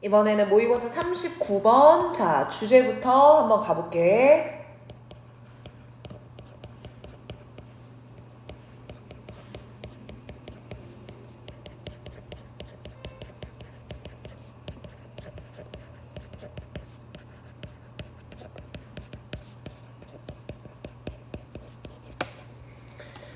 이번에는 모의고사 39번. 자, 주제부터 한번 가볼게.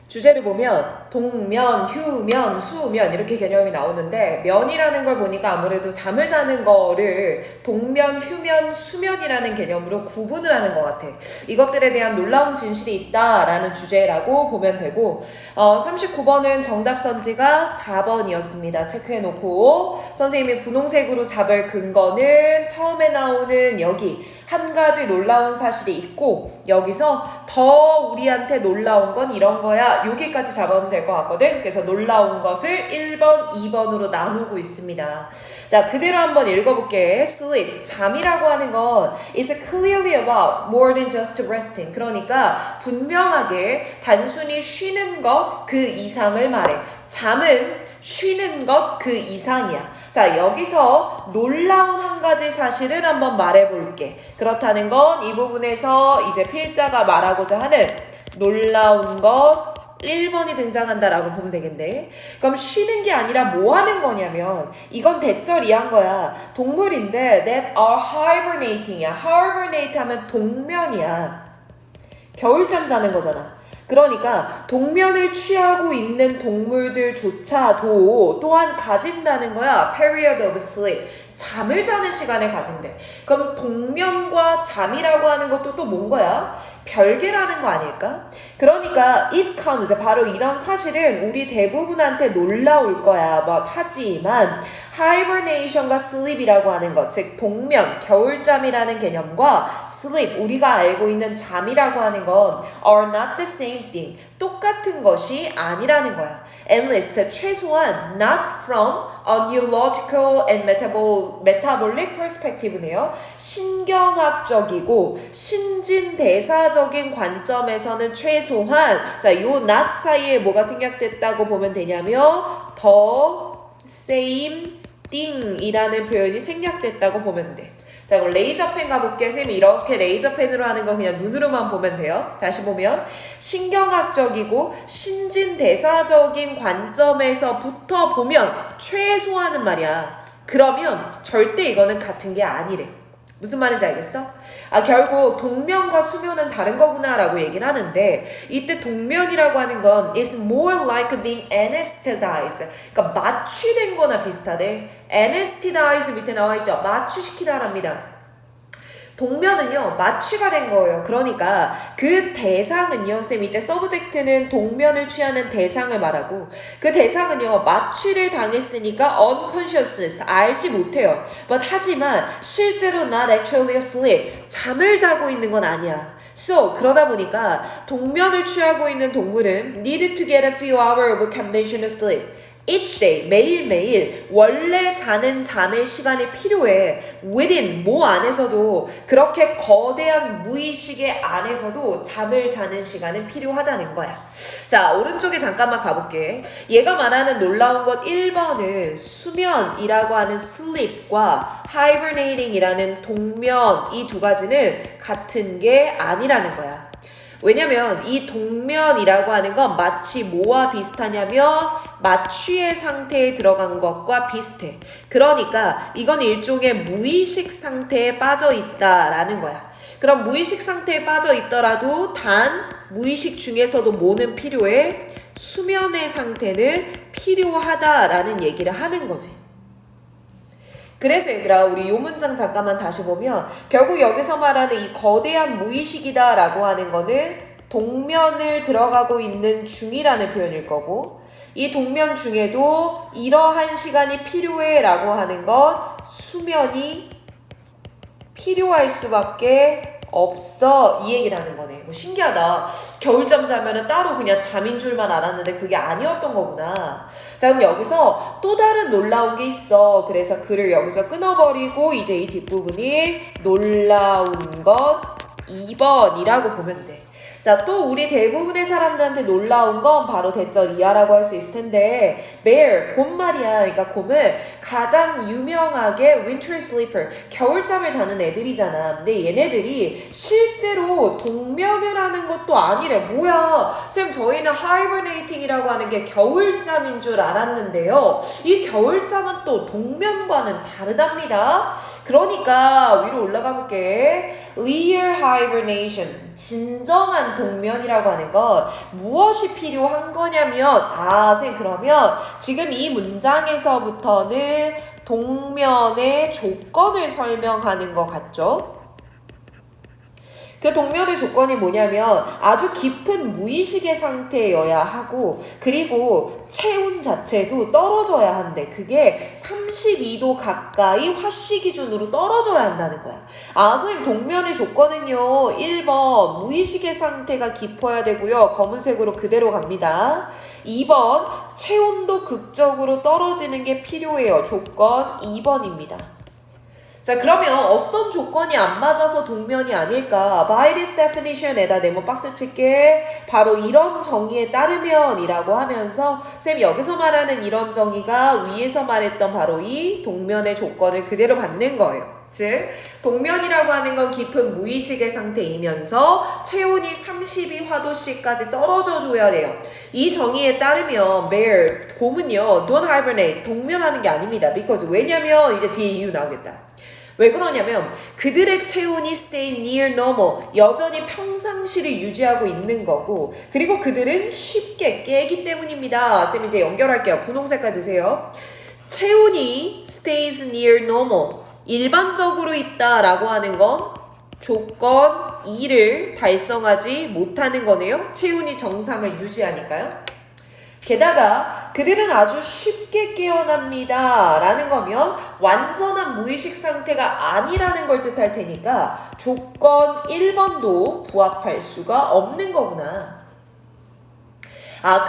주제를 보면 동면, 휴면, 수면 이렇게 개념이 나오는데 면이라는 걸 보니까 아무래도 잠을 자는 거를 동면, 휴면, 수면이라는 개념으로 구분을 하는 것 같아. 이것들에 대한 놀라운 진실이 있다라는 주제라고 보면 되고 39번은 정답 선지가 4번이었습니다. 체크해놓고 선생님이 분홍색으로 잡을 근거는 처음에 나오는 여기 한 가지 놀라운 사실이 있고 여기서 더 우리한테 놀라운 건 이런 거야. 여기까지 잡으면 될 것 같거든. 그래서 놀라운 것을 1번, 2번으로 나누고 있습니다. 자, 그대로 한번 읽어볼게. Sleep, 잠이라고 하는 건 is clearly about more than just resting. 그러니까 분명하게 단순히 쉬는 것 그 이상을 말해. 잠은 쉬는 것 그 이상이야. 자, 여기서 놀라운 한 가지 사실을 한번 말해볼게. 그렇다는 건 이 부분에서 이제 필자가 말하고자 하는 놀라운 것 1번이 등장한다라고 보면 되겠네. 그럼 쉬는 게 아니라 뭐 하는 거냐면 이건 대절 이한 거야. 동물인데 that are hibernating이야. hibernate 하면 동면이야. 겨울잠 자는 거잖아. 그러니까 동면을 취하고 있는 동물들조차도 또한 가진다는 거야. period of sleep. 잠을 자는 시간을 가진대. 그럼 동면과 잠이라고 하는 것도 또 뭔 거야? 별개라는 거 아닐까? 그러니까 it comes, 바로 이런 사실은 우리 대부분한테 놀라울 거야. 하지만 hibernation과 sleep이라고 하는 것, 즉 동면, 겨울잠이라는 개념과 sleep, 우리가 알고 있는 잠이라고 하는 건 are not the same thing, 똑같은 것이 아니라는 거야. At least, 최소한 not from a neurological and metabolic perspective네요. 신경학적이고 신진대사적인 관점에서는 최소한 자, 요 not 사이에 뭐가 생략됐다고 보면 되냐면 the same thing 이라는 표현이 생략됐다고 보면 돼. 자, 그럼 레이저펜 가볼게. 쌤이 이렇게 레이저펜으로 하는 거 그냥 눈으로만 보면 돼요. 다시 보면 신경학적이고 신진대사적인 관점에서부터 보면 최소한은 말이야. 그러면 절대 이거는 같은 게 아니래. 무슨 말인지 알겠어? 결국 동면과 수면은 다른 거구나 라고 얘기를 하는데 이때 동면이라고 하는 건 is more like being anesthetized. 그러니까 마취된 거나 비슷하대. anesthetize 밑에 나와 있죠. 마취시키다랍니다. 동면은요 마취가 된 거예요. 그러니까 그 대상은요 쌤 이때 서브젝트는 동면을 취하는 대상을 말하고 그 대상은요 마취를 당했으니까 unconsciousness 알지 못해요. But 하지만 실제로 not actually asleep 잠을 자고 있는 건 아니야. So 그러다 보니까 동면을 취하고 있는 동물은 needed to get a few hours of conventional sleep. Each day, 매일매일 원래 자는 잠의 시간이 필요해. within, 뭐 안에서도 그렇게 거대한 무의식의 안에서도 잠을 자는 시간은 필요하다는 거야. 자, 오른쪽에 잠깐만 가볼게. 얘가 말하는 놀라운 것 1번은 수면이라고 하는 sleep과 hibernating이라는 동면 이 두 가지는 같은 게 아니라는 거야. 왜냐면 이 동면이라고 하는 건 마치 뭐와 비슷하냐면 마취의 상태에 들어간 것과 비슷해. 그러니까 이건 일종의 무의식 상태에 빠져 있다라는 거야. 그럼 무의식 상태에 빠져 있더라도 단 무의식 중에서도 뭐는 필요해? 수면의 상태는 필요하다라는 얘기를 하는 거지. 그래서 얘들아 우리 요 문장 잠깐만 다시 보면 결국 여기서 말하는 이 거대한 무의식이다 라고 하는 거는 동면을 들어가고 있는 중이라는 표현일 거고 이 동면 중에도 이러한 시간이 필요해 라고 하는 건 수면이 필요할 수밖에 없어 이 얘기를 하는 거네. 뭐 신기하다. 겨울잠 자면은 따로 그냥 잠인 줄만 알았는데 그게 아니었던 거구나. 자, 그럼 여기서 또 다른 놀라운 게 있어. 그래서 글을 여기서 끊어버리고 이제 이 뒷부분이 놀라운 것 2번이라고 보면 돼. 자, 또 우리 대부분의 사람들한테 놀라운 건 바로 대절 이하라고 할 수 있을 텐데 bear, 곰 말이야. 그러니까 곰은 가장 유명하게 winter sleeper, 겨울잠을 자는 애들이잖아. 근데 얘네들이 실제로 동면을 하는 것도 아니래. 뭐야? 쌤, 저희는 hibernating이라고 하는 게 겨울잠인 줄 알았는데요. 이 겨울잠은 또 동면과는 다르답니다. 그러니까 위로 올라가 볼게. Real hibernation, 진정한 동면이라고 하는 건 무엇이 필요한 거냐면, 쌤, 그러면 지금 이 문장에서부터는 동면의 조건을 설명하는 것 같죠? 그 동면의 조건이 뭐냐면 아주 깊은 무의식의 상태여야 하고, 그리고 체온 자체도 떨어져야 한대. 그게 32도 가까이 화씨 기준으로 떨어져야 한다는 거야. 선생님, 동면의 조건은요, 1번 무의식의 상태가 깊어야 되고요, 검은색으로 그대로 갑니다. 2번 체온도 극적으로 떨어지는 게 필요해요. 조건 2번입니다. 자, 그러면 어떤 조건이 안 맞아서 동면이 아닐까? By this definition에다 네모 박스 칠게. 바로 이런 정의에 따르면 이라고 하면서 쌤이 여기서 말하는 이런 정의가 위에서 말했던 바로 이 동면의 조건을 그대로 받는 거예요. 즉, 동면이라고 하는 건 깊은 무의식의 상태이면서 체온이 32화도씨까지 떨어져 줘야 돼요. 이 정의에 따르면 bear, 곰은요, don't hibernate, 동면하는 게 아닙니다. because, 왜냐면 이제 뒤에 이유 나오겠다. 왜 그러냐면 그들의 체온이 stay near normal, 여전히 평상시를 유지하고 있는 거고, 그리고 그들은 쉽게 깨기 때문입니다. 쌤 이제 연결할게요. 분홍색깔 드세요. 체온이 stays near normal, 일반적으로 있다라고 하는 건 조건 2를 달성하지 못하는 거네요. 체온이 정상을 유지하니까요. 게다가 그들은 아주 쉽게 깨어납니다 라는 거면 완전한 무의식 상태가 아니라는 걸 뜻할 테니까 조건 1번도 부합할 수가 없는 거구나.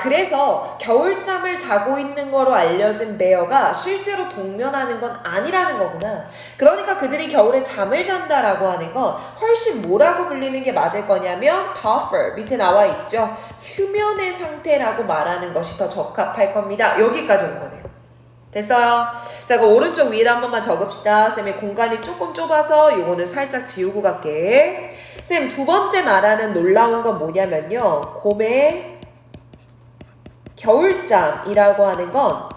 그래서 겨울잠을 자고 있는 거로 알려진 베어가 실제로 동면하는 건 아니라는 거구나. 그러니까 그들이 겨울에 잠을 잔다라고 하는 건 훨씬 뭐라고 불리는 게 맞을 거냐면 tougher, 밑에 나와 있죠. 휴면의 상태라고 말하는 것이 더 적합할 겁니다. 여기까지 온 거네요. 됐어요? 자, 그 오른쪽 위에다 한 번만 적읍시다. 쌤의 공간이 조금 좁아서 요거는 살짝 지우고 갈게. 쌤, 두 번째 말하는 놀라운 건 뭐냐면요, 곰의 겨울잠이라고 하는 건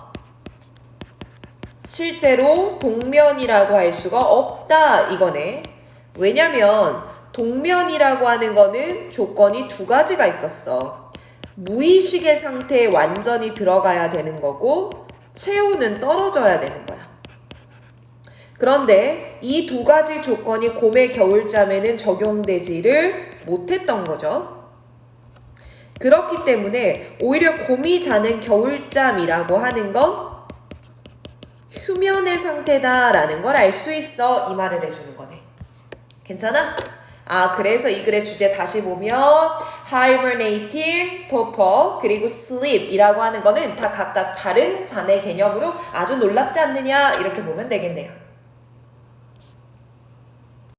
실제로 동면이라고 할 수가 없다 이거네. 왜냐면 동면이라고 하는 거는 조건이 두 가지가 있었어. 무의식의 상태에 완전히 들어가야 되는 거고, 체온은 떨어져야 되는 거야. 그런데 이 두 가지 조건이 곰의 겨울잠에는 적용되지를 못했던 거죠. 그렇기 때문에 오히려 곰이 자는 겨울잠이라고 하는 건 휴면의 상태다라는 걸 알 수 있어. 이 말을 해주는 거네. 괜찮아? 그래서 이 글의 주제 다시 보면 hibernating, torpor, 그리고 sleep 이라고 하는 거는 다 각각 다른 잠의 개념으로 아주 놀랍지 않느냐 이렇게 보면 되겠네요.